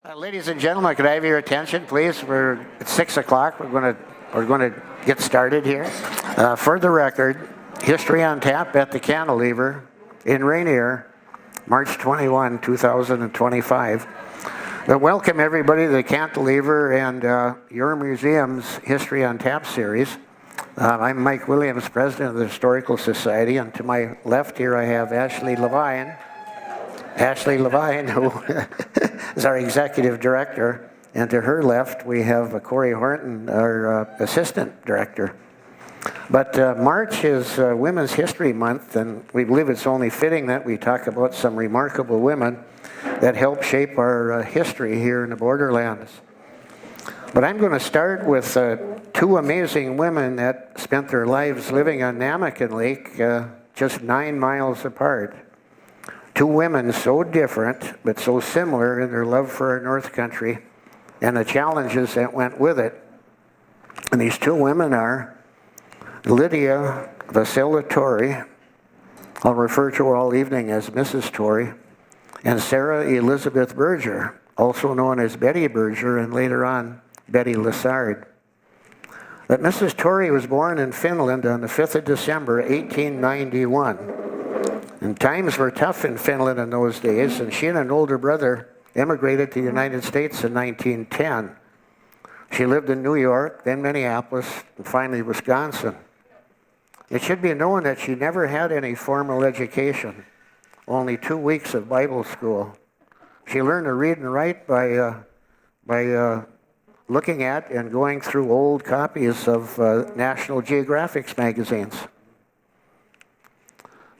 Ladies and gentlemen, could I have your attention, please? It's 6 o'clock. We're going to get started here. For the record, History on Tap at the Cantilever in Rainier, March 21, 2025. Welcome everybody to the Cantilever and your museum's History on Tap series. I'm Mike Williams, president of the Historical Society, and to my left here I have Ashley Levine. Ashley Levine, who is our executive director, and to her left we have Corey Horton, our assistant director. But March is Women's History Month, and we believe it's only fitting that we talk about some remarkable women that helped shape our history here in the Borderlands. But I'm going to start with two amazing women that spent their lives living on Namakan Lake, just 9 miles apart. Two women so different, but so similar in their love for our North Country and the challenges that went with it. And these two women are Lydia Vasila Torrey, I'll refer to her all evening as Mrs. Torrey, and Sarah Elizabeth Berger, also known as Betty Berger and later on Betty Lessard. But Mrs. Torrey was born in Finland on the 5th of December, 1891. And times were tough in Finland in those days, and she and an older brother immigrated to the United States in 1910. She lived in New York, then Minneapolis, and finally Wisconsin. It should be known that she never had any formal education, only 2 weeks of Bible school. She learned to read and write by looking at and going through old copies of National Geographic magazines.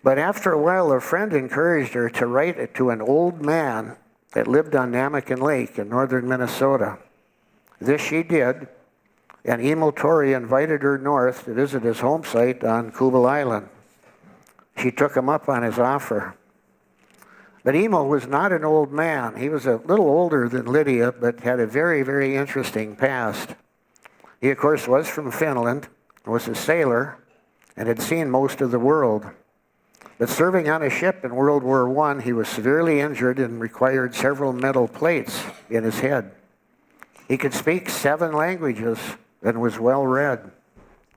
But after a while, a friend encouraged her to write it to an old man that lived on Namakan Lake in northern Minnesota. This she did, and Emil Torrey invited her north to visit his home site on Kubel Island. She took him up on his offer. But Emil was not an old man. He was a little older than Lydia, but had a very, very interesting past. He, of course, was from Finland, was a sailor, and had seen most of the world. But serving on a ship in World War I, he was severely injured and required several metal plates in his head. He could speak 7 languages and was well read.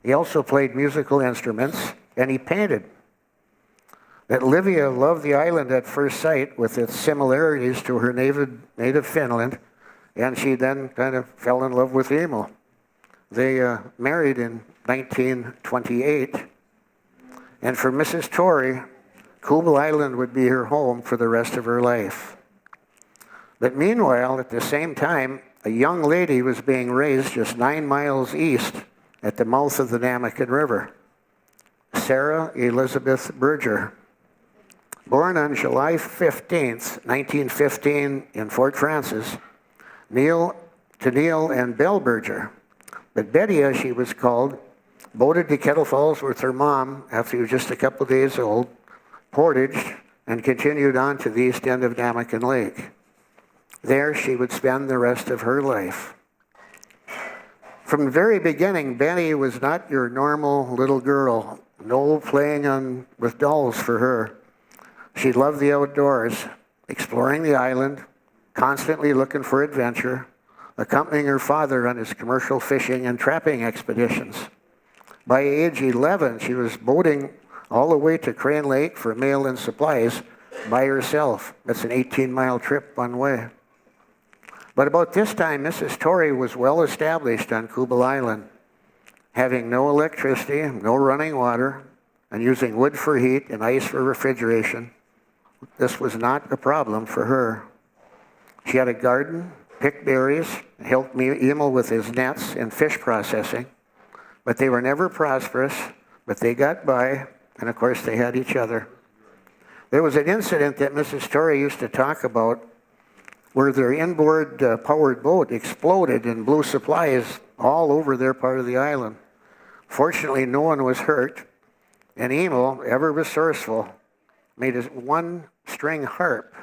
He also played musical instruments, and he painted. That Livia loved the island at first sight with its similarities to her native Finland, and she then kind of fell in love with Emil. They married in 1928, and for Mrs. Torrey, Kubel Island would be her home for the rest of her life. But meanwhile, at the same time, a young lady was being raised just 9 miles east at the mouth of the Namakan River, Sarah Elizabeth Berger. Born on July 15th, 1915 in Fort Frances, Neil and Belle Berger. But Betty, as she was called, boated to Kettle Falls with her mom after she was just a couple days old, portaged, and continued on to the east end of Namakan Lake. There she would spend the rest of her life. From the very beginning, Betty was not your normal little girl. No playing with dolls for her. She loved the outdoors, exploring the island, constantly looking for adventure, accompanying her father on his commercial fishing and trapping expeditions. By age 11, she was boating all the way to Crane Lake for mail and supplies by herself. That's an 18-mile trip one way. But about this time, Mrs. Torrey was well established on Kubel Island, having no electricity, no running water, and using wood for heat and ice for refrigeration. This was not a problem for her. She had a garden, picked berries, helped Emil with his nets and fish processing. But they were never prosperous, but they got by, and of course they had each other. There was an incident that Mrs. Torrey used to talk about where their inboard powered boat exploded and blew supplies all over their part of the island. Fortunately, no one was hurt, and Emil, ever resourceful, made a 1-string harp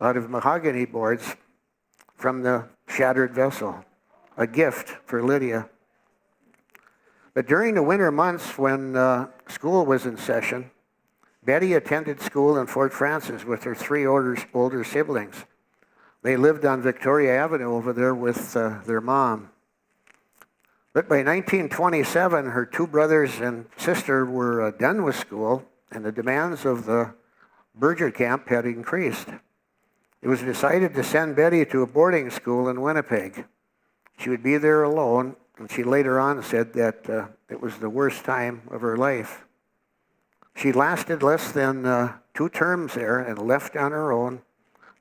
out of mahogany boards from the shattered vessel, a gift for Lydia. But during the winter months when school was in session, Betty attended school in Fort Frances with her 3 older siblings. They lived on Victoria Avenue over there with their mom. But by 1927, her two brothers and sister were done with school, and the demands of the Berger camp had increased. It was decided to send Betty to a boarding school in Winnipeg. She would be there alone, and she later on said that it was the worst time of her life. She lasted less than 2 terms there and left on her own,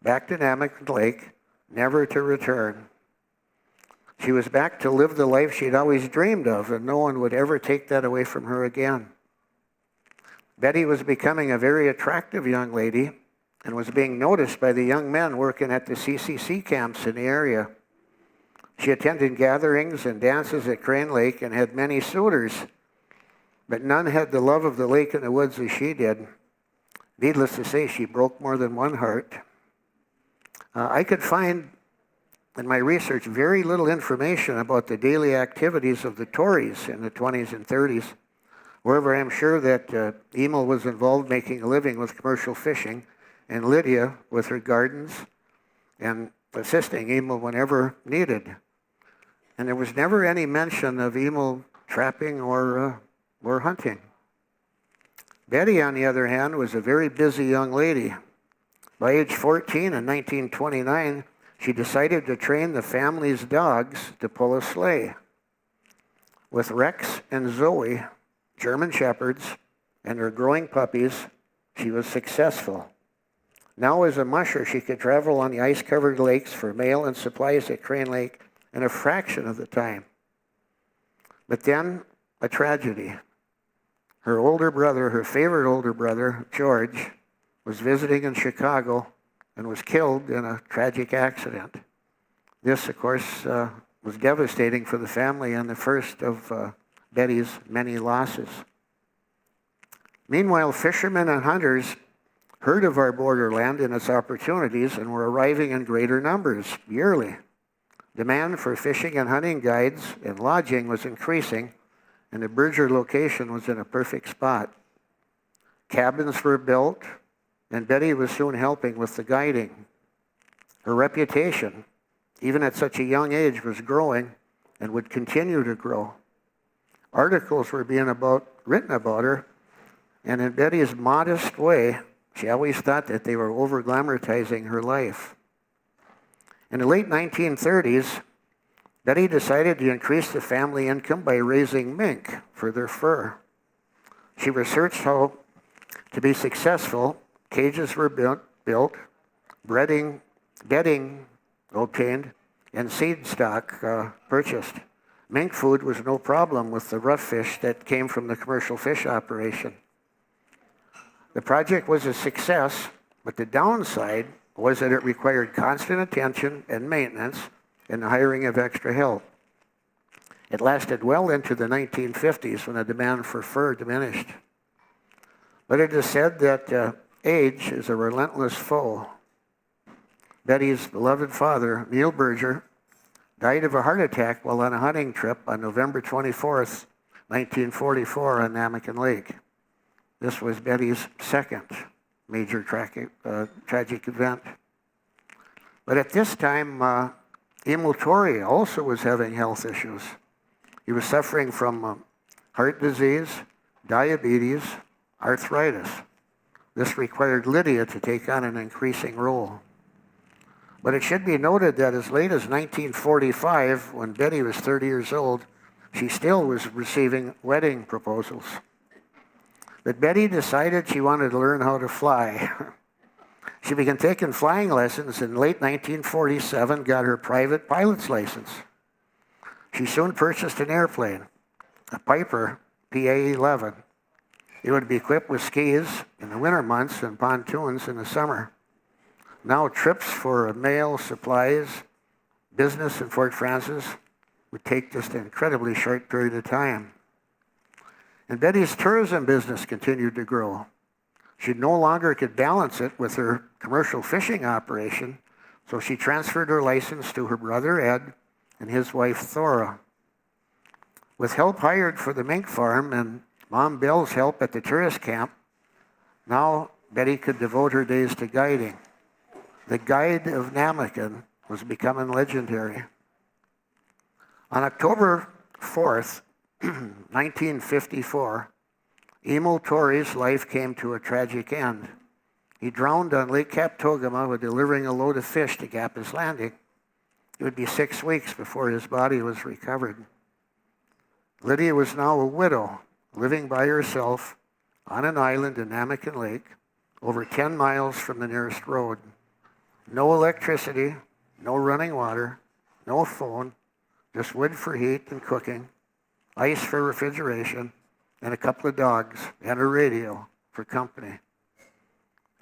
back to Namakan Lake, never to return. She was back to live the life she'd always dreamed of, and no one would ever take that away from her again. Betty was becoming a very attractive young lady and was being noticed by the young men working at the CCC camps in the area. She attended gatherings and dances at Crane Lake and had many suitors, but none had the love of the lake and the woods as she did. Needless to say, she broke more than one heart. I could find in my research very little information about the daily activities of the Tories in the 20s and 30s. However, I'm sure that Emil was involved making a living with commercial fishing, and Lydia with her gardens and assisting Emil whenever needed. And there was never any mention of Emil trapping or hunting. Betty, on the other hand, was a very busy young lady. By age 14 in 1929, she decided to train the family's dogs to pull a sleigh. With Rex and Zoe, German Shepherds, and her growing puppies, she was successful. Now as a musher, she could travel on the ice-covered lakes for mail and supplies at Crane Lake in a fraction of the time. But then, a tragedy. Her older brother, her favorite older brother, George, was visiting in Chicago and was killed in a tragic accident. This, of course, was devastating for the family and the first of Betty's many losses. Meanwhile, fishermen and hunters heard of our borderland and its opportunities and were arriving in greater numbers yearly. Demand for fishing and hunting guides and lodging was increasing, and the Berger location was in a perfect spot. Cabins were built, and Betty was soon helping with the guiding. Her reputation, even at such a young age, was growing and would continue to grow. Articles were being written about her, and in Betty's modest way, she always thought that they were over-glamorizing her life. In the late 1930s, Betty decided to increase the family income by raising mink for their fur. She researched how to be successful. Cages were built, bedding obtained, and seed stock purchased. Mink food was no problem with the rough fish that came from the commercial fish operation. The project was a success, but the downside was that it required constant attention and maintenance and the hiring of extra help. It lasted well into the 1950s when the demand for fur diminished. But it is said that age is a relentless foe. Betty's beloved father, Neil Berger, died of a heart attack while on a hunting trip on November 24th, 1944 on Namakan Lake. This was Betty's second major tragic event. But at this time, Emil Torrie also was having health issues. He was suffering from heart disease, diabetes, arthritis. This required Lydia to take on an increasing role. But it should be noted that as late as 1945, when Betty was 30 years old, she still was receiving wedding proposals. But Betty decided she wanted to learn how to fly. She began taking flying lessons in late 1947, got her private pilot's license. She soon purchased an airplane, a Piper PA-11. It would be equipped with skis in the winter months and pontoons in the summer. Now trips for mail, supplies, business in Fort Frances would take just an incredibly short period of time. And Betty's tourism business continued to grow. She no longer could balance it with her commercial fishing operation, so she transferred her license to her brother Ed and his wife Thora. With help hired for the mink farm and Mom Bill's help at the tourist camp, now Betty could devote her days to guiding. The Guide of Namakan was becoming legendary. On October 4th, 1954, Emil Torrey's life came to a tragic end. He drowned on Lake Kaptogama while delivering a load of fish to Gappis Landing. It would be 6 weeks before his body was recovered. Lydia was now a widow, living by herself on an island in Namakan Lake, over 10 miles from the nearest road. No electricity, no running water, no phone, just wood for heat and cooking, ice for refrigeration, and a couple of dogs and a radio for company.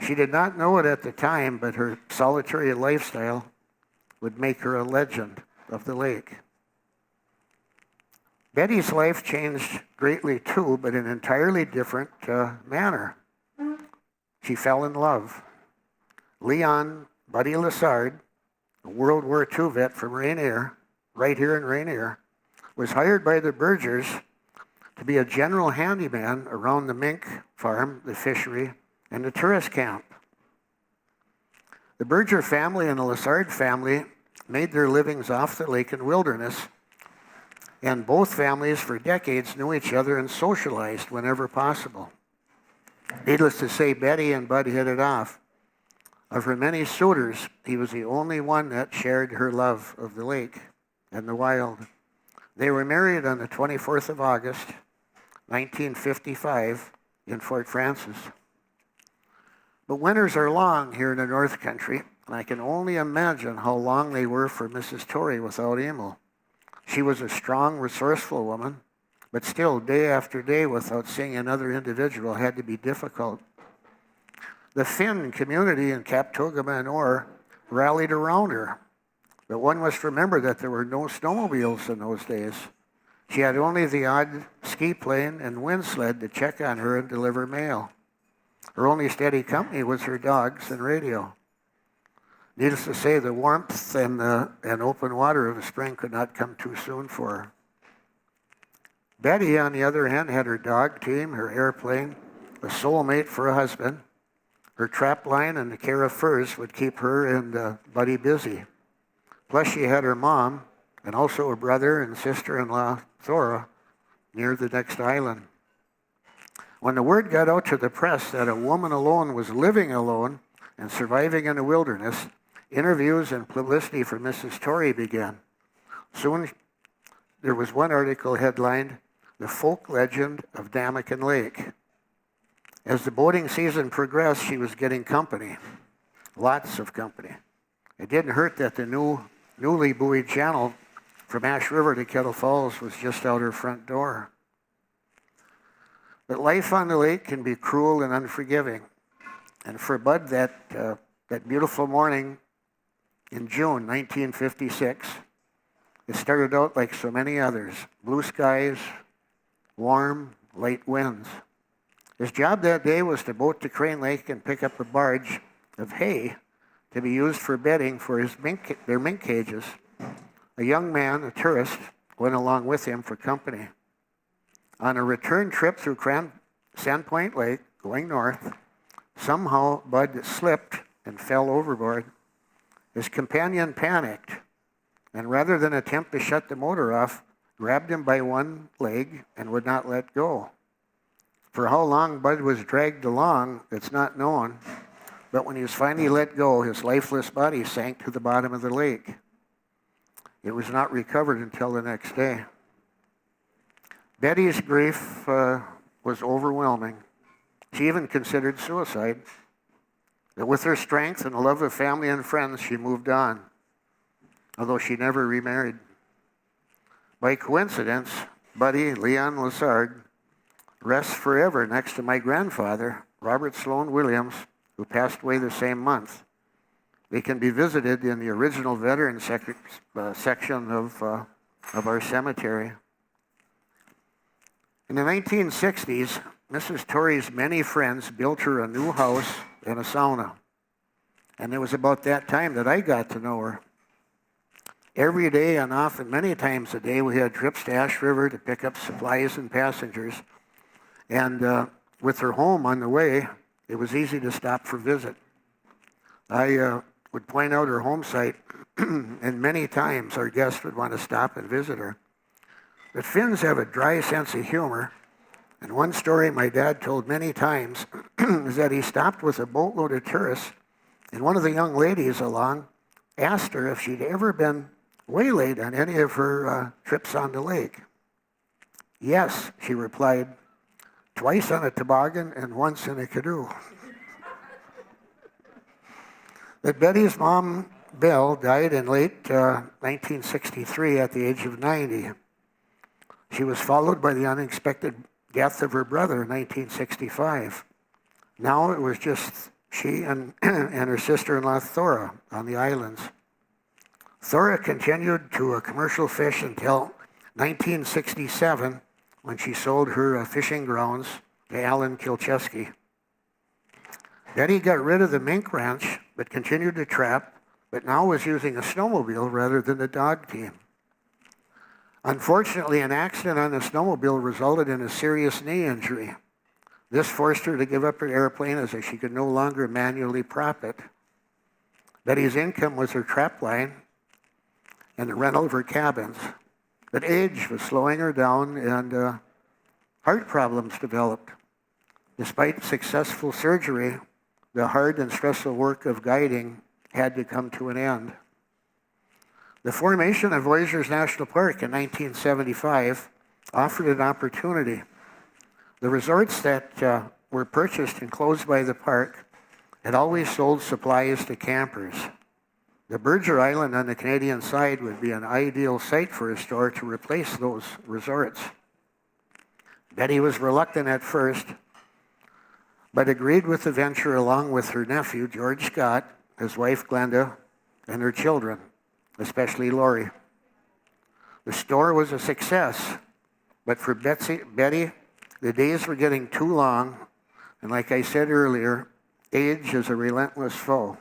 She did not know it at the time, but her solitary lifestyle would make her a legend of the lake. Betty's life changed greatly too, but in an entirely different manner. She fell in love. Leon Buddy Lessard, a World War II vet from Rainier, right here in Rainier, was hired by the Bergers to be a general handyman around the mink farm, the fishery, and the tourist camp. The Berger family and the Lessard family made their livings off the lake and wilderness, and both families for decades knew each other and socialized whenever possible. Needless to say, Betty and Bud hit it off. Of her many suitors, he was the only one that shared her love of the lake and the wild. They were married on the 24th of August, 1955, in Fort Frances. But winters are long here in the North Country, and I can only imagine how long they were for Mrs. Torrey without Emil. She was a strong, resourceful woman, but still, day after day without seeing another individual had to be difficult. The Finn community in Kaptogama and Orr rallied around her, but one must remember that there were no snowmobiles in those days. She had only the odd ski plane and wind sled to check on her and deliver mail. Her only steady company was her dogs and radio. Needless to say, the warmth and open water of the spring could not come too soon for her. Betty, on the other hand, had her dog team, her airplane, a soulmate for a husband. Her trap line and the care of furs would keep her and Buddy busy. Plus, she had her mom and also a brother and sister-in-law, Thora, near the next island. When the word got out to the press that a woman alone was living alone and surviving in the wilderness, interviews and publicity for Mrs. Torrey began. Soon, there was one article headlined, "The Folk Legend of Namakan Lake." As the boating season progressed, she was getting company, lots of company. It didn't hurt that the newly buoyed channel from Ash River to Kettle Falls was just out her front door. But life on the lake can be cruel and unforgiving. And for Bud, that beautiful morning in June 1956, it started out like so many others. Blue skies, warm, light winds. His job that day was to boat to Crane Lake and pick up a barge of hay to be used for bedding for their mink cages. A young man, a tourist, went along with him for company. On a return trip through Sandpoint Lake, going north, somehow Bud slipped and fell overboard. His companion panicked, and rather than attempt to shut the motor off, grabbed him by one leg and would not let go. For how long Bud was dragged along, it's not known, but when he was finally let go, his lifeless body sank to the bottom of the lake. It was not recovered until the next day. Betty's grief was overwhelming. She even considered suicide. But with her strength and the love of family and friends, she moved on, although she never remarried. By coincidence, Buddy, Leon Lessard, rests forever next to my grandfather, Robert Sloan Williams, who passed away the same month. They can be visited in the original veteran section of our cemetery. In the 1960s, Mrs. Torrey's many friends built her a new house and a sauna. And it was about that time that I got to know her. Every day and often many times a day, we had trips to Ash River to pick up supplies and passengers. And with her home on the way, it was easy to stop for visit. I would point out her home site, and many times our guests would want to stop and visit her. But Finns have a dry sense of humor, and one story my dad told many times is that he stopped with a boatload of tourists, and one of the young ladies along asked her if she'd ever been waylaid on any of her trips on the lake. Yes, she replied, twice on a toboggan and once in a canoe. But Betty's mom, Belle, died in late 1963 at the age of 90. She was followed by the unexpected death of her brother in 1965. Now it was just she and her sister-in-law Thora on the islands. Thora continued to commercial fish until 1967 when she sold her fishing grounds to Alan Kilcheski. Betty got rid of the mink ranch but continued to trap, but now was using a snowmobile rather than the dog team. Unfortunately, an accident on the snowmobile resulted in a serious knee injury. This forced her to give up her airplane as she could no longer manually prop it. Betty's income was her trap line and the rental of her cabins. But age was slowing her down and heart problems developed. Despite successful surgery, the hard and stressful work of guiding had to come to an end. The formation of Voyageurs National Park in 1975 offered an opportunity. The resorts that were purchased and closed by the park had always sold supplies to campers. The Berger Island on the Canadian side would be an ideal site for a store to replace those resorts. Betty was reluctant at first, but agreed with the venture along with her nephew, George Scott, his wife, Glenda, and her children, especially Lori. The store was a success, but for Betty, the days were getting too long, and like I said earlier, age is a relentless foe.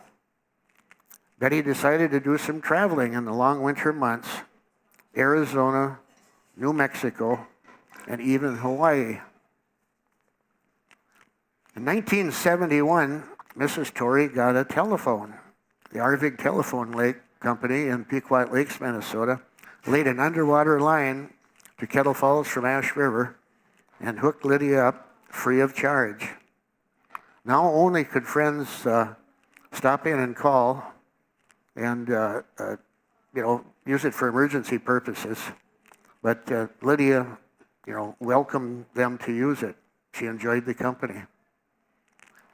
Betty decided to do some traveling in the long winter months, Arizona, New Mexico, and even Hawaii. In 1971, Mrs. Torrey got a telephone. The Arvig Telephone Lake Company in Pequot Lakes, Minnesota, laid an underwater line to Kettle Falls from Ash River and hooked Lydia up free of charge. Now only could friends stop in and call and use it for emergency purposes. But Lydia, welcomed them to use it. She enjoyed the company.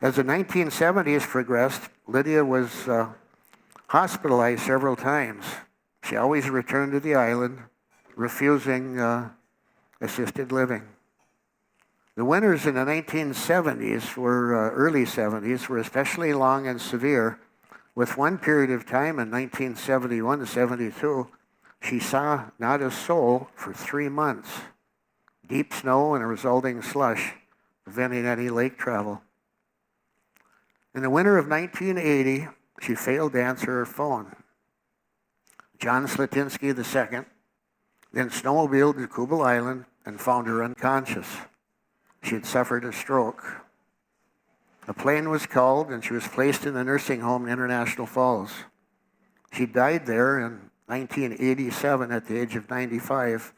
As the 1970s progressed, Lydia was hospitalized several times. She always returned to the island, refusing assisted living. The winters in the 1970s early 70s were especially long and severe, with one period of time in 1971 to 72, she saw not a soul for 3 months. Deep snow and a resulting slush, preventing any lake travel. In the winter of 1980, she failed to answer her phone. John Slatinsky II then snowmobiled to Kubel Island and found her unconscious. She had suffered a stroke. A plane was called and she was placed in the nursing home in International Falls. She died there in 1987 at the age of 95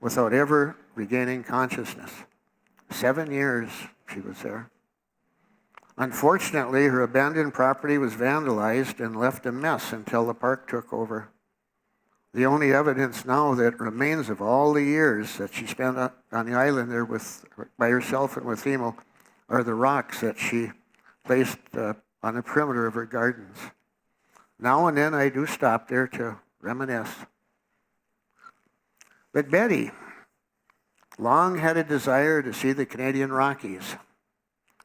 without ever regaining consciousness. 7 years she was there. Unfortunately, her abandoned property was vandalized and left a mess until the park took over. The only evidence now that remains of all the years that she spent on the island there by herself and with Emo are the rocks that she placed on the perimeter of her gardens. Now and then I do stop there to reminisce. But Betty long had a desire to see the Canadian Rockies.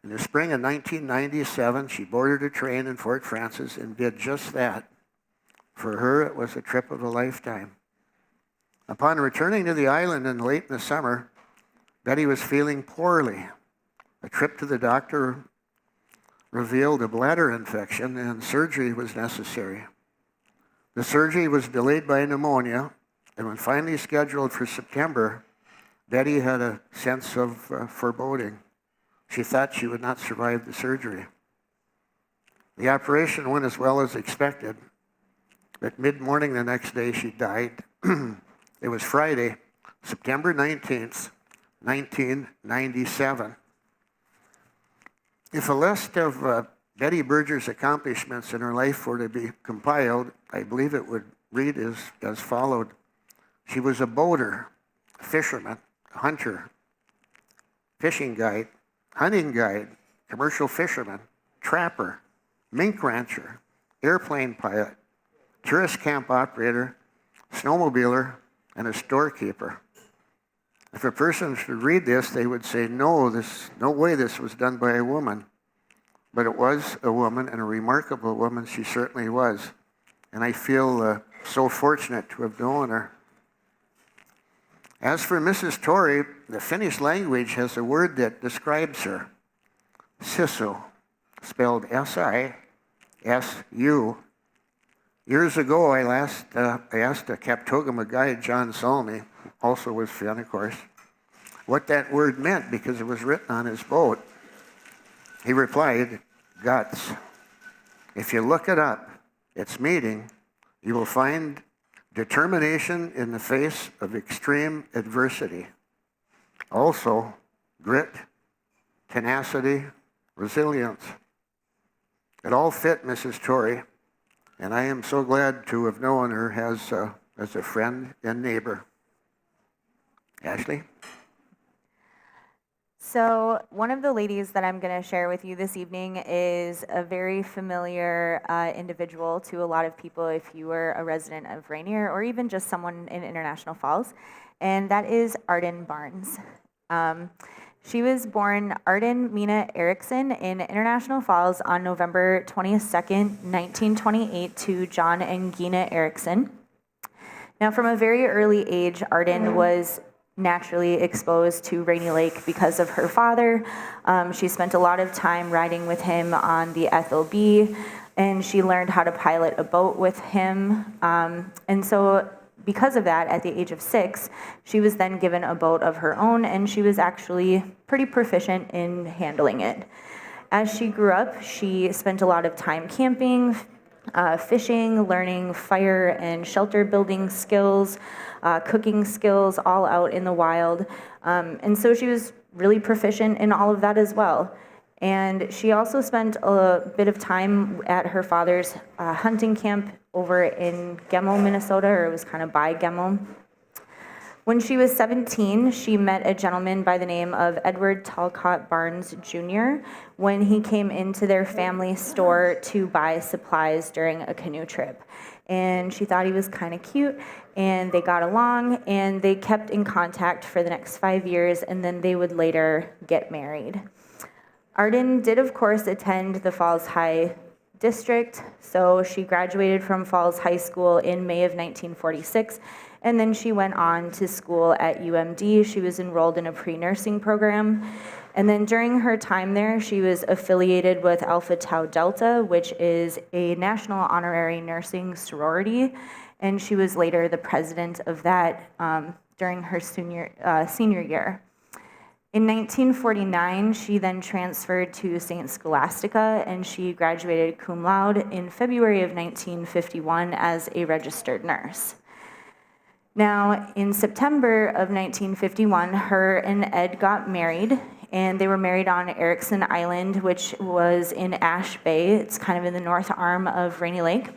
In the spring of 1997, she boarded a train in Fort Frances and did just that. For her, it was a trip of a lifetime. Upon returning to the island late in the summer, Betty was feeling poorly. A trip to the doctor revealed a bladder infection and surgery was necessary. The surgery was delayed by pneumonia, and when finally scheduled for September, Betty had a sense of foreboding. She thought she would not survive the surgery. The operation went as well as expected. At mid-morning the next day, she died. It was Friday, September 19th, 1997. If a list of Betty Berger's accomplishments in her life were to be compiled, I believe it would read as followed. She was a boater, a fisherman, a hunter, fishing guide, hunting guide, commercial fisherman, trapper, mink rancher, airplane pilot, tourist camp operator, snowmobiler, and a storekeeper. If a person should read this, they would say, no way this was done by a woman. But it was a woman, and a remarkable woman she certainly was. And I feel so fortunate to have known her. As for Mrs. Torrey, the Finnish language has a word that describes her. Sisu, spelled S-I-S-U. Years ago, I asked a Kaptogama guide, John Salmi, who also was Finn, of course, what that word meant because it was written on his boat. He replied, guts. If you look it up, its meaning, you will find determination in the face of extreme adversity. Also, grit, tenacity, resilience. It all fit Mrs. Torrey, and I am so glad to have known her as a friend and neighbor. Ashley? So one of the ladies that I'm going to share with you this evening is a very familiar individual to a lot of people if you were a resident of Rainier or even just someone in International Falls, and that is Arden Barnes. She was born Arden Mina Erickson in International Falls on November 22nd, 1928 to John and Gina Erickson. Now, from a very early age, Arden was naturally exposed to Rainy Lake because of her father. She spent a lot of time riding with him on the Ethel B, and she learned how to pilot a boat with him. And so because of that, at the age of 6, she was then given a boat of her own, and she was actually pretty proficient in handling it. As she grew up, she spent a lot of time camping, fishing, learning fire and shelter building skills, cooking skills, all out in the wild. And so she was really proficient in all of that as well. And she also spent a bit of time at her father's hunting camp over in Gemo, Minnesota, or it was kind of by Gemo. When she was 17, she met a gentleman by the name of Edward Talcott Barnes Jr. when he came into their family store to buy supplies during a canoe trip. And she thought he was kind of cute, and they got along, and they kept in contact for the next 5 years, and then they would later get married. Arden did, of course, attend the Falls High District, so she graduated from Falls High School in May of 1946, and then she went on to school at UMD. She was enrolled in a pre-nursing program, and then during her time there, she was affiliated with Alpha Tau Delta, which is a national honorary nursing sorority, and she was later the president of that during her senior year. In 1949, she then transferred to St. Scholastica, and she graduated cum laude in February of 1951 as a registered nurse. Now, in September of 1951, her and Ed got married, and they were married on Erickson Island, which was in Ash Bay. It's kind of in the north arm of Rainy Lake.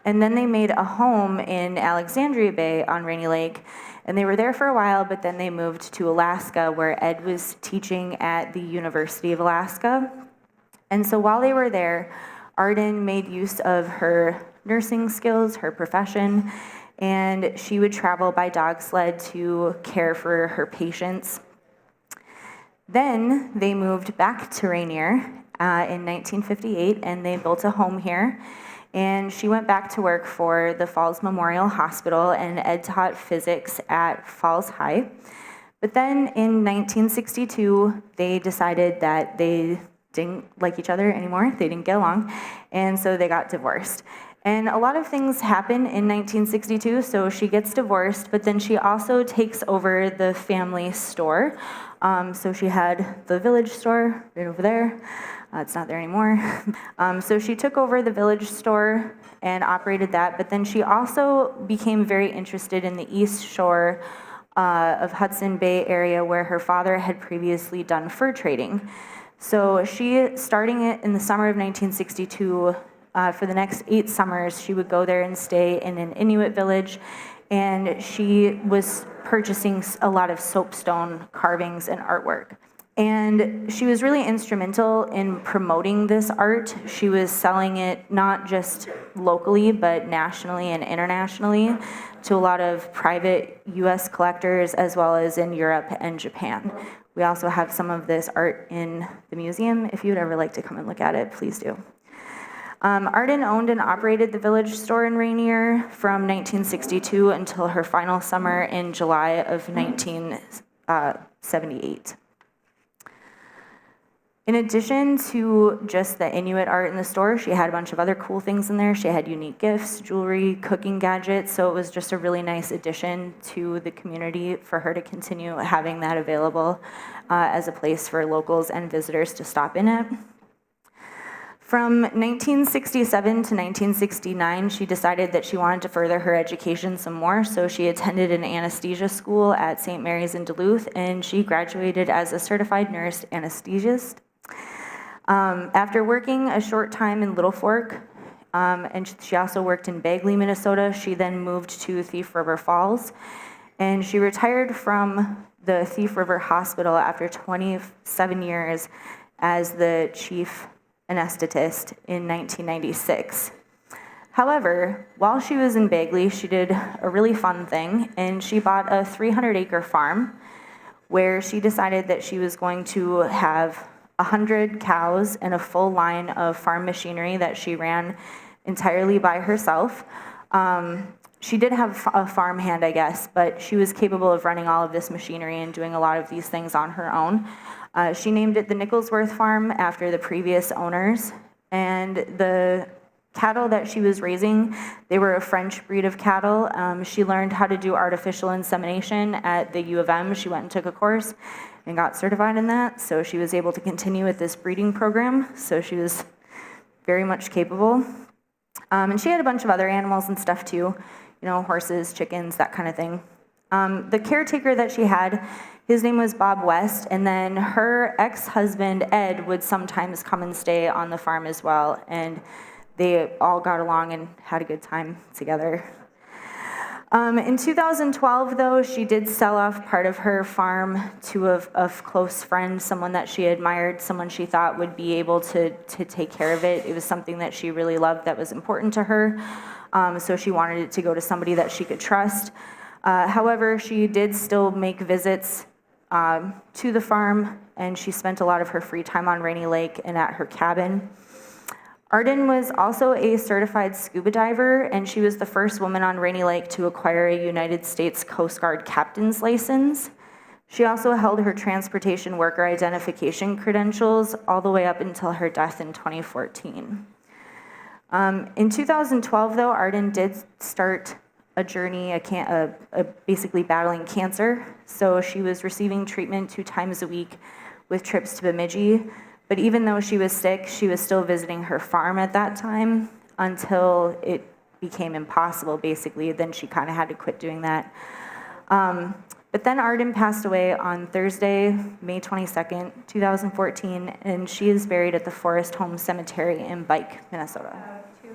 And then they made a home in Alexandria Bay on Rainy Lake, and they were there for a while, but then they moved to Alaska, where Ed was teaching at the University of Alaska. And so while they were there, Arden made use of her nursing skills, her profession, and she would travel by dog sled to care for her patients. Then they moved back to Rainier in 1958, and they built a home here. And she went back to work for the Falls Memorial Hospital, and Ed taught physics at Falls High. But then in 1962, they decided that they didn't like each other anymore. They didn't get along, and so they got divorced. And a lot of things happen in 1962, so she gets divorced, but then she also takes over the family store. So she had the village store right over there. It's not there anymore. So she took over the village store and operated that, but then she also became very interested in the East Shore of Hudson Bay area where her father had previously done fur trading. So she, starting it in the summer of 1962, for the next 8 summers, she would go there and stay in an Inuit village, and she was purchasing a lot of soapstone carvings and artwork. And she was really instrumental in promoting this art. She was selling it not just locally, but nationally and internationally to a lot of private US collectors, as well as in Europe and Japan. We also have some of this art in the museum. If you'd ever like to come and look at it, please do. Arden owned and operated the village store in Rainier from 1962 until her final summer in July of 1978. In addition to just the Inuit art in the store, she had a bunch of other cool things in there. She had unique gifts, jewelry, cooking gadgets, so it was just a really nice addition to the community for her to continue having that available as a place for locals and visitors to stop in at. From 1967 to 1969, she decided that she wanted to further her education some more, so she attended an anesthesia school at St. Mary's in Duluth, and she graduated as a certified nurse anesthesiast. After working a short time in Little Fork, and she also worked in Bagley, Minnesota, she then moved to Thief River Falls, and she retired from the Thief River Hospital after 27 years as the chief anesthetist in 1996. However, while she was in Bagley, she did a really fun thing, and she bought a 300-acre farm where she decided that she was going to have 100 cows and a full line of farm machinery that she ran entirely by herself. She did have a farm hand, I guess, but she was capable of running all of this machinery and doing a lot of these things on her own. She named it the Nicholsworth Farm after the previous owners, and the cattle that she was raising, they were a French breed of cattle. She learned how to do artificial insemination at the U of M. She went and took a course and got certified in that, so she was able to continue with this breeding program, so she was very much capable. And she had a bunch of other animals and stuff too, you know, horses, chickens, that kind of thing. The caretaker that she had, his name was Bob West, and then her ex-husband, Ed, would sometimes come and stay on the farm as well, and they all got along and had a good time together. In 2012, though, she did sell off part of her farm to a close friend, someone that she admired, someone she thought would be able to take care of it. It was something that she really loved that was important to her, so she wanted it to go to somebody that she could trust. However, she did still make visits to the farm, and she spent a lot of her free time on Rainy Lake and at her cabin. Arden was also a certified scuba diver, and she was the first woman on Rainy Lake to acquire a United States Coast Guard captain's license. She also held her transportation worker identification credentials all the way up until her death in 2014. In 2012, though, Arden did start a journey, basically battling cancer. So she was receiving treatment 2 times a week with trips to Bemidji. But even though she was sick, she was still visiting her farm at that time until it became impossible, basically. Then she kind of had to quit doing that. But then Arden passed away on Thursday, May 22nd, 2014, and she is buried at the Forest Home Cemetery in Bike, Minnesota. Two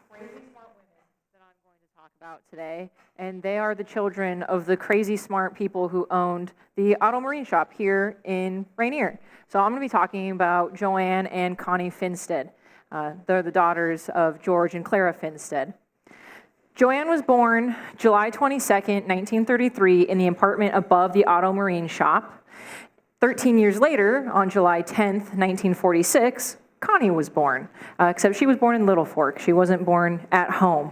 crazy smart women that I'm going to talk about today, and they are the children of the crazy smart people who owned the Auto Marine Shop here in Rainier. So I'm going to be talking about Joanne and Connie Finstead. They're the daughters of George and Clara Finstead. Joanne was born July 22nd, 1933, in the apartment above the Auto Marine Shop. 13 years later, on July 10th, 1946, Connie was born, except she was born in Little Fork. She wasn't born at home.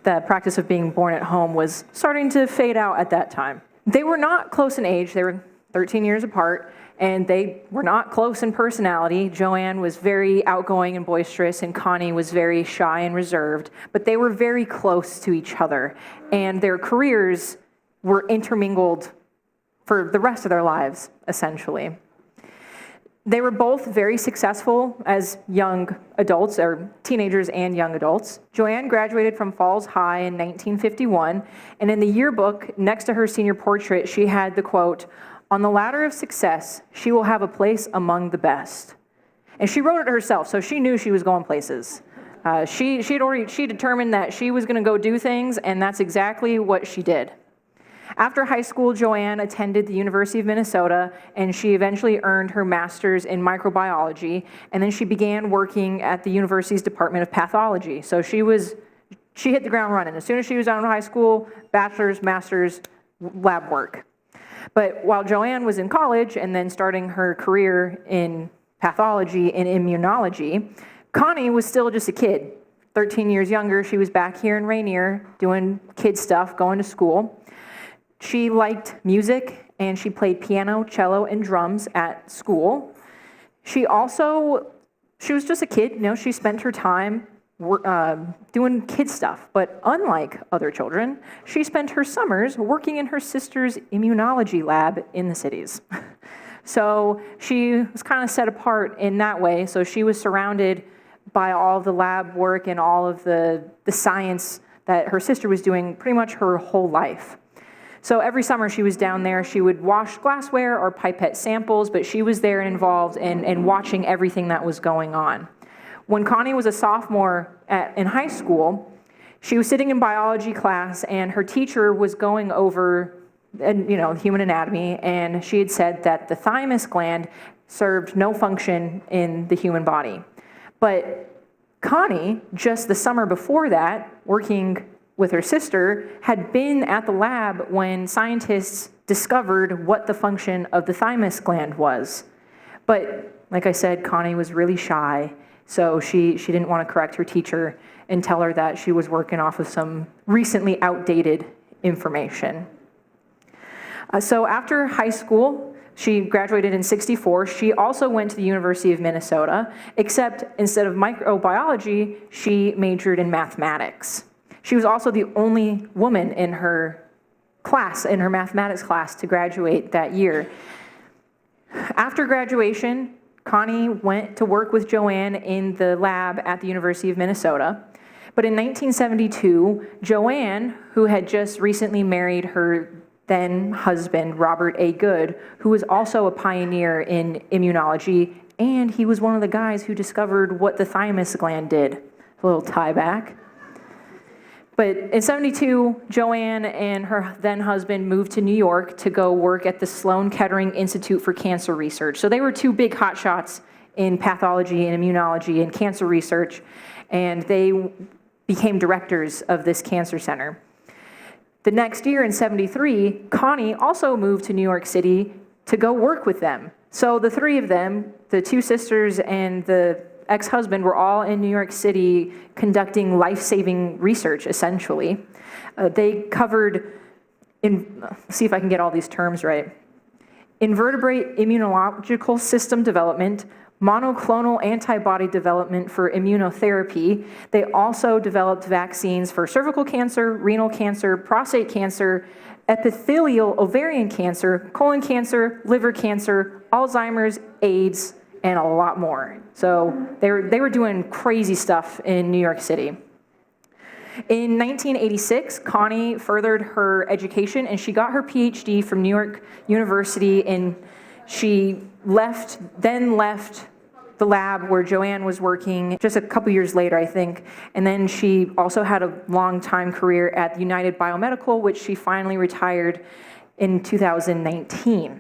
The practice of being born at home was starting to fade out at that time. They were not close in age. They were 13 years apart, and they were not close in personality. Joanne was very outgoing and boisterous, and Connie was very shy and reserved, but they were very close to each other, and their careers were intermingled for the rest of their lives, essentially. They were both very successful as young adults, or teenagers and young adults. Joanne graduated from Falls High in 1951, and in the yearbook next to her senior portrait, she had the quote, "On the ladder of success, she will have a place among the best." And she wrote it herself, so she knew she was going places. She determined that she was going to go do things, and that's exactly what she did. After high school, Joanne attended the University of Minnesota, and she eventually earned her master's in microbiology, and then she began working at the university's Department of Pathology. So she hit the ground running. As soon as she was out of high school, bachelor's, master's, lab work. But while Joanne was in college and then starting her career in pathology and immunology, Connie was still just a kid, 13 years younger. She was back here in Rainier doing kid stuff, going to school. She liked music, and she played piano, cello, and drums at school. She was just a kid, she spent her time doing kid stuff. But unlike other children, she spent her summers working in her sister's immunology lab in the cities. So she was kind of set apart in that way. So she was surrounded by all the lab work and all of the science that her sister was doing pretty much her whole life. So every summer she was down there. She would wash glassware or pipette samples, but she was there and involved in watching everything that was going on. When Connie was a sophomore in high school, she was sitting in biology class, and her teacher was going over human anatomy, and she had said that the thymus gland served no function in the human body. But Connie, just the summer before that, working with her sister, had been at the lab when scientists discovered what the function of the thymus gland was. But like I said, Connie was really shy, so she didn't want to correct her teacher and tell her that she was working off of some recently outdated information. So after high school, she graduated in '64. She also went to the University of Minnesota, except instead of microbiology, she majored in mathematics. She was also the only woman in her class, in her mathematics class, to graduate that year. After graduation, Connie went to work with Joanne in the lab at the University of Minnesota. But in 1972, Joanne, who had just recently married her then husband, Robert A. Good, who was also a pioneer in immunology, and he was one of the guys who discovered what the thymus gland did. A little tie back. But in '72, Joanne and her then husband moved to New York to go work at the Sloan Kettering Institute for Cancer Research. So they were two big hotshots in pathology and immunology and cancer research, and they became directors of this cancer center. The next year in '73, Connie also moved to New York City to go work with them. So the three of them, the two sisters and the ex-husband, were all in New York City conducting life-saving research, essentially. They covered, see if I can get all these terms right, invertebrate immunological system development, monoclonal antibody development for immunotherapy. They also developed vaccines for cervical cancer, renal cancer, prostate cancer, epithelial ovarian cancer, colon cancer, liver cancer, Alzheimer's, AIDS, and a lot more. So they were doing crazy stuff in New York City. In 1986, Connie furthered her education, and she got her PhD from New York University, and she left the lab where Joanne was working just a couple years later, I think. And then she also had a long-time career at United Biomedical, which she finally retired in 2019.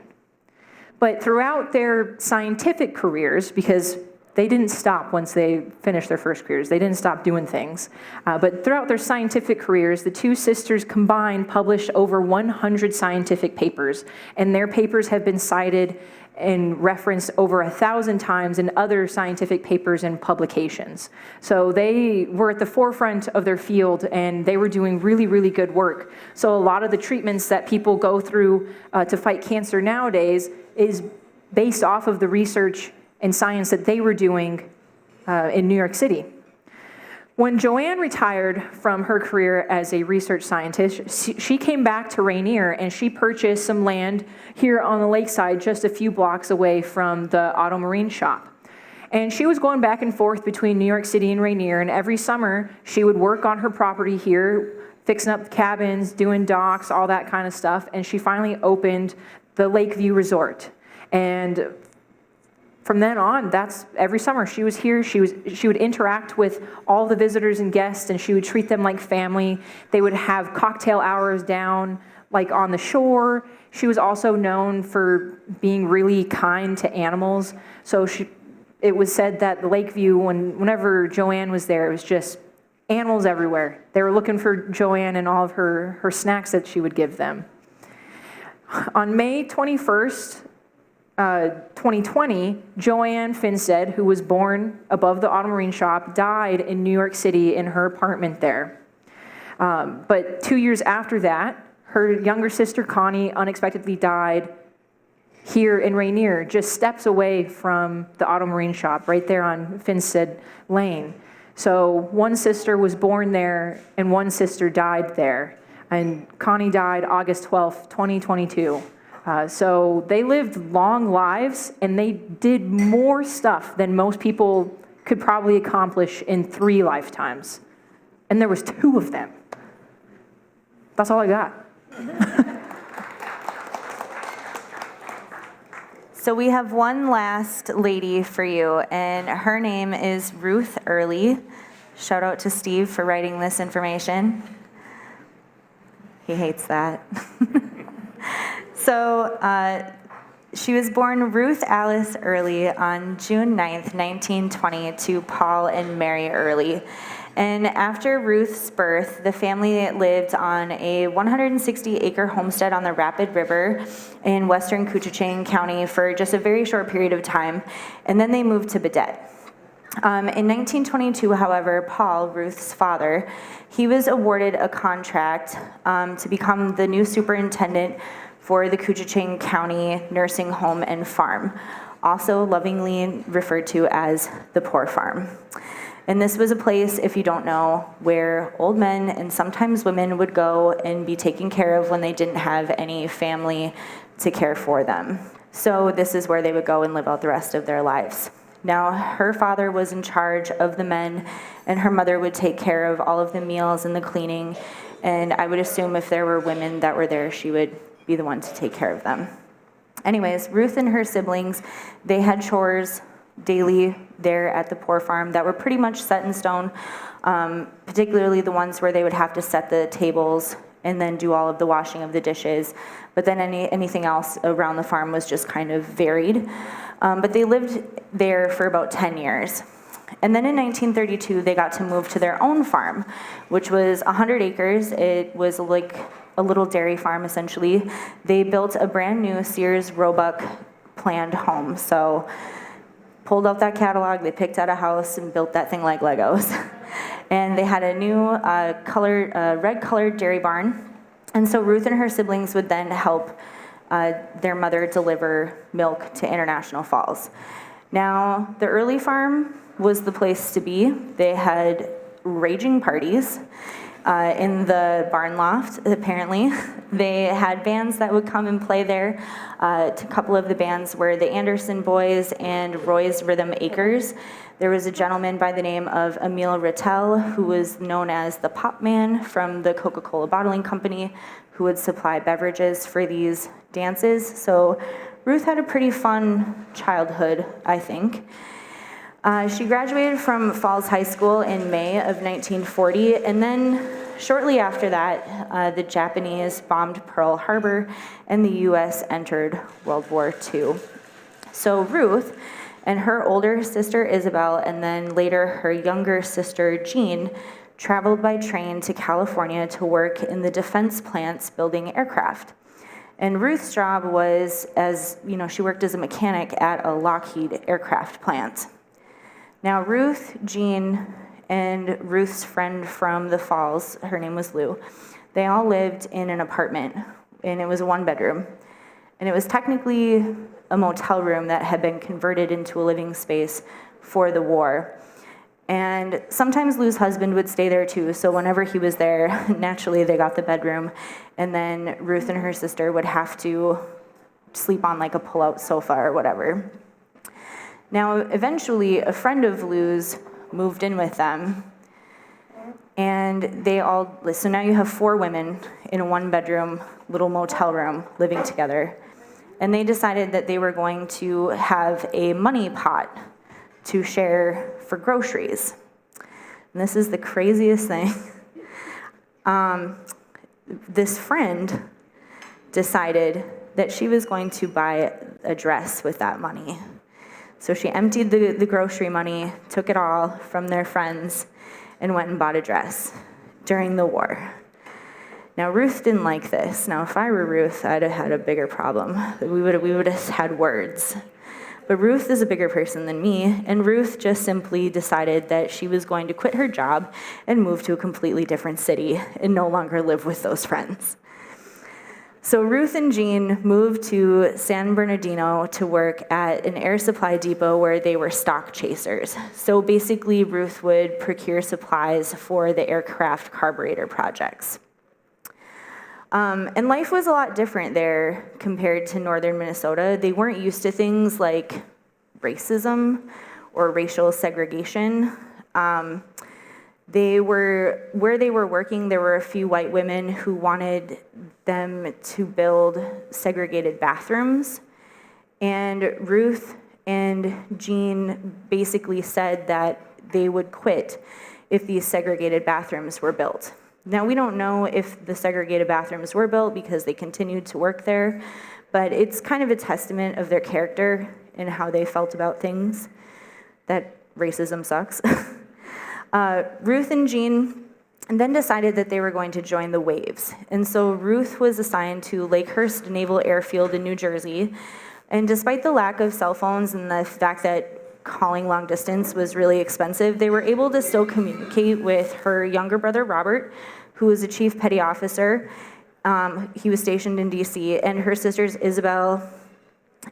But throughout their scientific careers, because they didn't stop once they finished their first careers, they didn't stop doing things. But throughout their scientific careers, the two sisters combined published over 100 scientific papers, and their papers have been cited and referenced over 1,000 times in other scientific papers and publications. So they were at the forefront of their field, and they were doing really, really good work. So a lot of the treatments that people go through to fight cancer nowadays is based off of the research and science that they were doing in New York City. When Joanne retired from her career as a research scientist, she came back to Rainier and she purchased some land here on the lakeside just a few blocks away from the Auto Marine shop. And she was going back and forth between New York City and Rainier, and every summer she would work on her property here, fixing up cabins, doing docks, all that kind of stuff, and she finally opened the Lakeview Resort. And from then on, that's every summer she was here. She would interact with all the visitors and guests, and she would treat them like family. They would have cocktail hours down, like on the shore. She was also known for being really kind to animals. So it was said that the Lakeview, whenever Joanne was there, it was just animals everywhere. They were looking for Joanne and all of her snacks that she would give them. On May 21st, 2020, Joanne Finstead, who was born above the Auto Marine shop, died in New York City in her apartment there. But 2 years after that, her younger sister Connie unexpectedly died here in Rainier, just steps away from the Auto Marine shop, right there on Finstead Lane. So one sister was born there and one sister died there. And Connie died August 12th, 2022. So they lived long lives, and they did more stuff than most people could probably accomplish in 3 lifetimes. And there was 2 of them. That's all I got. So we have one last lady for you, and her name is Ruth Early. Shout out to Steve for writing this information. He hates that. So she was born Ruth Alice Early on June 9th, 1920 to Paul and Mary Early. And after Ruth's birth, the family lived on a 160-acre homestead on the Rapid River in western Koochichang County for just a very short period of time, and then they moved to Baudette. In 1922, however, Paul, Ruth's father, he was awarded a contract to become the new superintendent for the Koochichang County Nursing Home and Farm, also lovingly referred to as the Poor Farm. And this was a place, if you don't know, where old men and sometimes women would go and be taken care of when they didn't have any family to care for them. So this is where they would go and live out the rest of their lives. Now, her father was in charge of the men, and her mother would take care of all of the meals and the cleaning. And I would assume if there were women that were there, she would be the one to take care of them. Anyways, Ruth and her siblings, they had chores daily there at the Poor Farm that were pretty much set in stone, particularly the ones where they would have to set the tables and then do all of the washing of the dishes. But then anything else around the farm was just kind of varied. But they lived there for about 10 years. And then in 1932, they got to move to their own farm, which was 100 acres. It was like a little dairy farm, essentially. They built a brand new Sears Roebuck planned home. So pulled out that catalog, they picked out a house and built that thing like Legos. And they had a new red-colored dairy barn. And so Ruth and her siblings would then help their mother deliver milk to International Falls. Now, the Early Farm was the place to be. They had raging parties in the barn loft, apparently. They had bands that would come and play there. A couple of the bands were the Anderson Boys and Roy's Rhythm Acres. There was a gentleman by the name of Emil Rattel, who was known as the Pop Man from the Coca-Cola Bottling Company, who would supply beverages for these dances. So Ruth had a pretty fun childhood, I think. She graduated from Falls High School in May of 1940, and then shortly after that, the Japanese bombed Pearl Harbor, and the U.S. entered World War II. So Ruth and her older sister Isabel, and then later her younger sister Jean, traveled by train to California to work in the defense plants building aircraft. And Ruth's job was, she worked as a mechanic at a Lockheed aircraft plant. Now, Ruth, Jean, and Ruth's friend from the Falls, her name was Lou, they all lived in an apartment, and it was a 1-bedroom. And it was technically a motel room that had been converted into a living space for the war. And sometimes Lou's husband would stay there too, so whenever he was there, naturally they got the bedroom, and then Ruth and her sister would have to sleep on like a pull-out sofa or whatever. Now, eventually, a friend of Lou's moved in with them, and so now you have 4 women in a 1-bedroom little motel room living together, and they decided that they were going to have a money pot to share for groceries. And this is the craziest thing. This friend decided that she was going to buy a dress with that money. So she emptied the grocery money, took it all from their friends, and went and bought a dress during the war. Now, Ruth didn't like this. Now, if I were Ruth, I'd have had a bigger problem. We would have had words. But Ruth is a bigger person than me, and Ruth just simply decided that she was going to quit her job and move to a completely different city and no longer live with those friends. So Ruth and Jean moved to San Bernardino to work at an air supply depot where they were stock chasers. So basically, Ruth would procure supplies for the aircraft carburetor projects. And life was a lot different there compared to northern Minnesota. They weren't used to things like racism or racial segregation. Where they were working, there were a few white women who wanted them to build segregated bathrooms. And Ruth and Jean basically said that they would quit if these segregated bathrooms were built. Now, we don't know if the segregated bathrooms were built because they continued to work there, but it's kind of a testament of their character and how they felt about things, that racism sucks. Ruth and Jean then decided that they were going to join the Waves. And so Ruth was assigned to Lakehurst Naval Airfield in New Jersey. And despite the lack of cell phones and the fact that calling long distance was really expensive, they were able to still communicate with her younger brother, Robert, who was a chief petty officer. He was stationed in DC, and her sisters, Isabel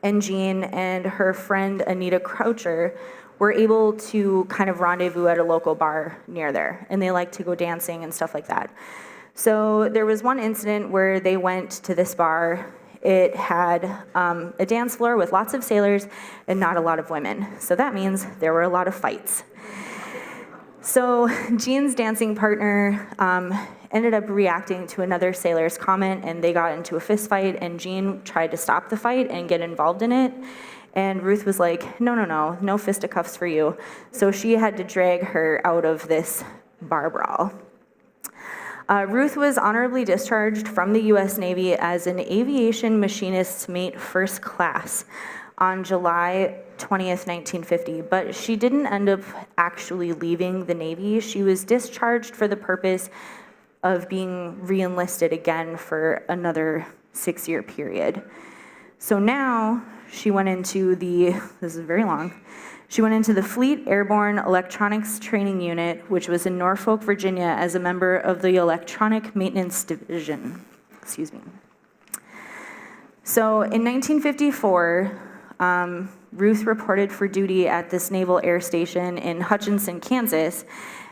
and Jean, and her friend, Anita Croucher, were able to kind of rendezvous at a local bar near there, and they liked to go dancing and stuff like that. So there was one incident where they went to this bar. It had a dance floor with lots of sailors and not a lot of women. So that means there were a lot of fights. So Jean's dancing partner ended up reacting to another sailor's comment, and they got into a fist fight, and Jean tried to stop the fight and get involved in it. And Ruth was like, no fisticuffs for you. So she had to drag her out of this bar brawl. Ruth was honorably discharged from the U.S. Navy as an aviation machinist's mate first class on July 20th, 1950, but she didn't end up actually leaving the Navy. She was discharged for the purpose of being re-enlisted again for another 6-year period. So now she went into this is very long, she went into the Fleet Airborne Electronics Training Unit, which was in Norfolk, Virginia, as a member of the Electronic Maintenance Division. Excuse me. So in 1954, Ruth reported for duty at this naval air station in Hutchinson, Kansas,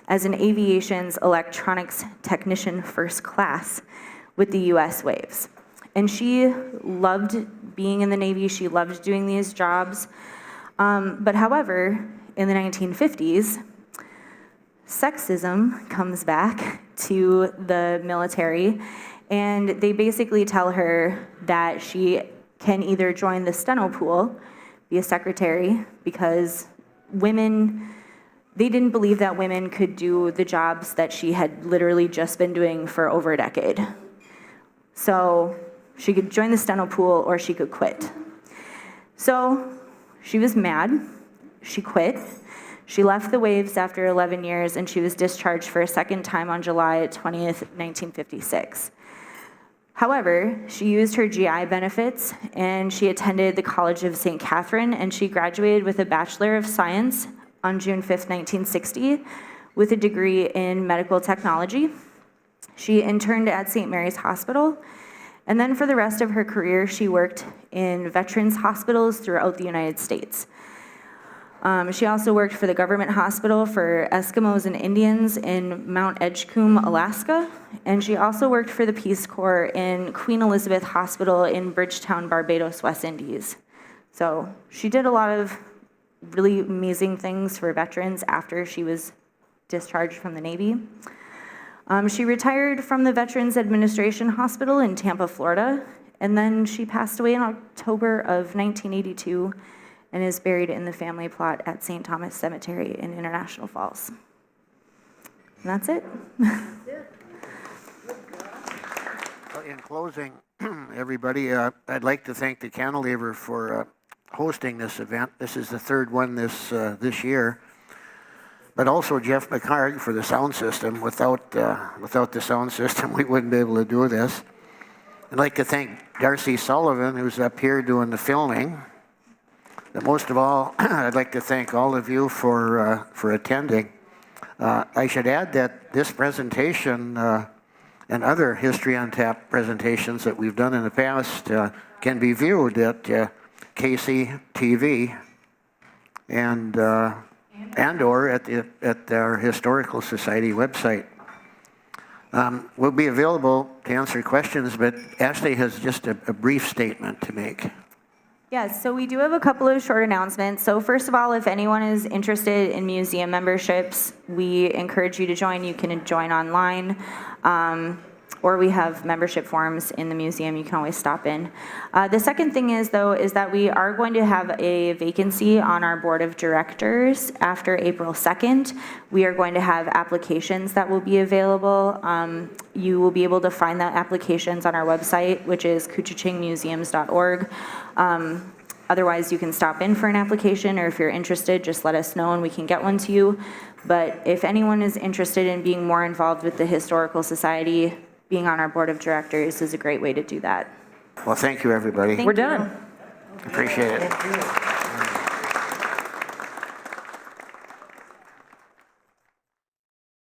as an aviation's electronics technician first class with the U.S. Waves. And she loved being in the Navy. She loved doing these jobs. But however, in the 1950s, sexism comes back to the military, and they basically tell her that she can either join the steno pool, be a secretary, because they didn't believe that women could do the jobs that she had literally just been doing for over a decade. So she could join the steno pool or she could quit. So she was mad. She quit. She left the Waves after 11 years, and she was discharged for a second time on July 20th, 1956. However, she used her GI benefits, and she attended the College of St. Catherine, and she graduated with a Bachelor of Science on June 5th, 1960, with a degree in medical technology. She interned at St. Mary's Hospital, and then for the rest of her career, she worked in veterans hospitals throughout the United States. She also worked for the government hospital for Eskimos and Indians in Mount Edgecombe, Alaska. And she also worked for the Peace Corps in Queen Elizabeth Hospital in Bridgetown, Barbados, West Indies. So she did a lot of really amazing things for veterans after she was discharged from the Navy. She retired from the Veterans Administration Hospital in Tampa, Florida, and then she passed away in October of 1982 and is buried in the family plot at St. Thomas Cemetery in International Falls. And that's it. Well, in closing, everybody, I'd like to thank the Cantilever for hosting this event. This is the third one this year. But also Jeff McHarg for the sound system. Without the sound system, we wouldn't be able to do this. I'd like to thank Darcy Sullivan, who's up here doing the filming. But most of all, I'd like to thank all of you for attending. I should add that this presentation and other History on Tap presentations that we've done in the past can be viewed at KCTV and or at our Historical Society website. We'll be available to answer questions, but Ashley has just a brief statement to make. Yes, so we do have a couple of short announcements. So first of all, if anyone is interested in museum memberships, we encourage you to join. You can join online, or we have membership forms in the museum. You can always stop in. The second thing is that we are going to have a vacancy on our board of directors after April 2nd. We are going to have applications that will be available. You will be able to find the applications on our website, which is koochichingmuseums.org. Otherwise, you can stop in for an application, or if you're interested, just let us know and we can get one to you. But if anyone is interested in being more involved with the Historical Society, being on our board of directors is a great way to do that. Well, thank you, everybody. Thank We're you. done. Appreciate it.